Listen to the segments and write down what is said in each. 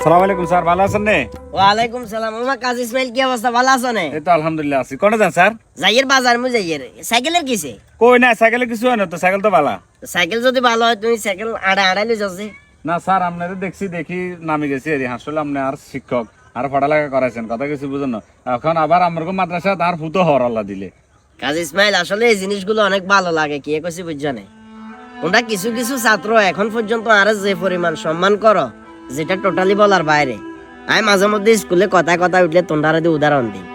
আসসালামু আলাইকুম স্যার, ভালো আছেন নে? ওয়ালাইকুম সালাম। ওমা কাজী ইসমাইল, কি অবস্থা? ভালো আছো নে? এই তো আলহামদুলিল্লাহ আছি। কোনে যান স্যার? যাইয়ের বাজার মু যাইয়ের সাইকেলের কিছে? কই না, সাইকেলে কিছু হয় না তো, সাইকেল তো ভালো। সাইকেল যদি ভালো হয় তুমি সাইকেল আড়াই যাচ্ছে। না স্যার, আপনাদের দেখি নামি গেছি এরি আসলে আপনি আর শিক্ষক আর পড়ালেখা করাইছেন, কথা কিছু বুঝেন না। এখন আবার আমার মাদ্রাসা তার ফুটো হওয়ার আল্লাহ দিলে। কাজী ইসমাইল, আসলে এই জিনিসগুলো অনেক ভালো লাগে, কি কইছি বুঝছো না? তোমরা কিছু কিছু ছাত্র এখন পর্যন্ত আর যে পরিমাণ সম্মান করো, যেটা টোটালি বলার বাইরে। আমি মাঝে মধ্যে স্কুলে কথায় উঠলে তোমরা উদাহরণ দিই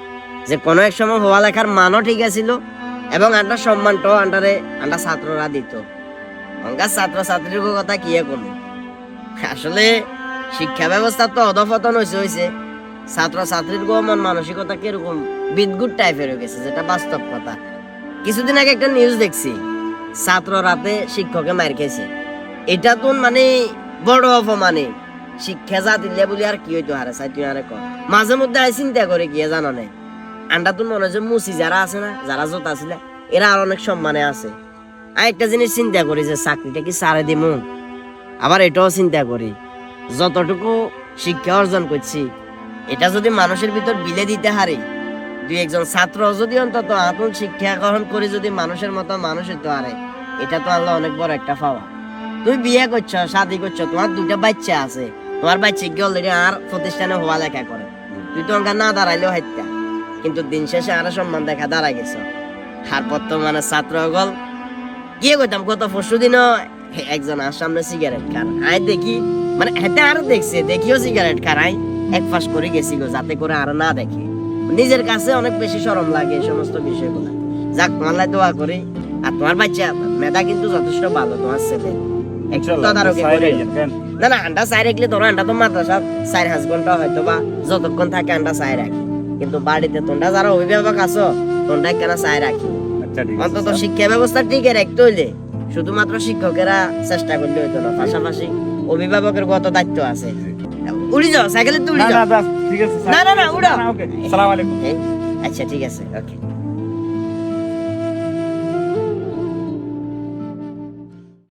যে কোনো এক সময় হওয়া লেখার মানও ঠিক আছিল এবং আন্ডার সম্মানটাও আন্ডার ছাত্ররা দিত। অঙ্কার ছাত্র ছাত্রীর কথা কি করবো? আসলে শিক্ষা ব্যবস্থা তো অধপতন হয়েছে। ছাত্র ছাত্রীর মন মানসিকতা কিরকম বিদগুট টাইপের হয়ে গেছে, যেটা বাস্তব কথা। কিছুদিন আগে একটা নিউজ দেখছি, ছাত্র রাতে শিক্ষকে মার খেয়েছে। এটা তো মানে বড় অপমানে শিক্ষা যা দিলে বলি আর কি হইতো হারে চাই তুই আরে মাঝে মধ্যে আমি চিন্তা করে গিয়ে জানো না, আন্ডা তো মনে হয় মুসি যারা আছে না, যারা জোত আছিল এরা আর অনেক সম্মানে আছে। আর একটা জিনিস চিন্তা করি যে চাকরিটা কি সারে দিমু, আবার এটাও চিন্তা করি যতটুকু শিক্ষা অর্জন করছি এটা যদি মানুষের ভিতর বিলে দিতে হারি, দুই একজন ছাত্র যদি অন্তত আতুল শিক্ষা গ্রহণ করে যদি মানুষের মতো মানুষ হইতে পারে, এটা তো আল্লাহ অনেক বড় একটা পাওয়া। তুমি বিয়ে করছো, শাদী করছো, তোমার দুইটা বাচ্চা আছে, তোমার বাচ্চা কি অলরেডি আর প্রতিষ্ঠানে হওয়া লেখা করে, তুই তো অঙ্কা না দাঁড়াইলেও হাইতা, কিন্তু দিন শেষে আরো সম্মান দেখা দাঁড়াই গেছ। আর বর্তমানে ছাত্র গল কি করতাম, গত পরশু দিনও একজন আর সামনে সিগারেট খান, আই দেখি মানে হেতে আরো দেখছে, দেখিও সিগারেট খারাই এক ফাঁস করে গেছি গো, যাতে করে আর না দেখে। নিজের কাছে অনেক বেশি শরম লাগে এই সমস্ত বিষয়গুলো। যাক, তোমার লাই দোয়া করি। আর তোমার বাচ্চা মেধা কিন্তু যথেষ্ট ভালো, তোমার ছেলে না না আন্ডা চাই রাখলে ধরো, আন্ডা তো মাদ্রাসা 4-5 ঘন্টা হয়তো বা যতক্ষণ থাকে আন্ডা চাই রাখি, কিন্তু বাড়িতে তোমরা যারা অভিভাবক আছো তোমরা কেন চাই রাখি। অন্তত শিক্ষা ব্যবস্থা ঠিক রাখতে হইলে শুধুমাত্র শিক্ষকেরা চেষ্টা করলে হইতো না, পাশাপাশি অভিভাবকের কত দায়িত্ব আছে। উড়ি যাও সাইকেলে, তো উড়ি যাও। ঠিক আছে না উড়ো। আসসালামু আলাইকুম। আচ্ছা ঠিক আছে, ওকে।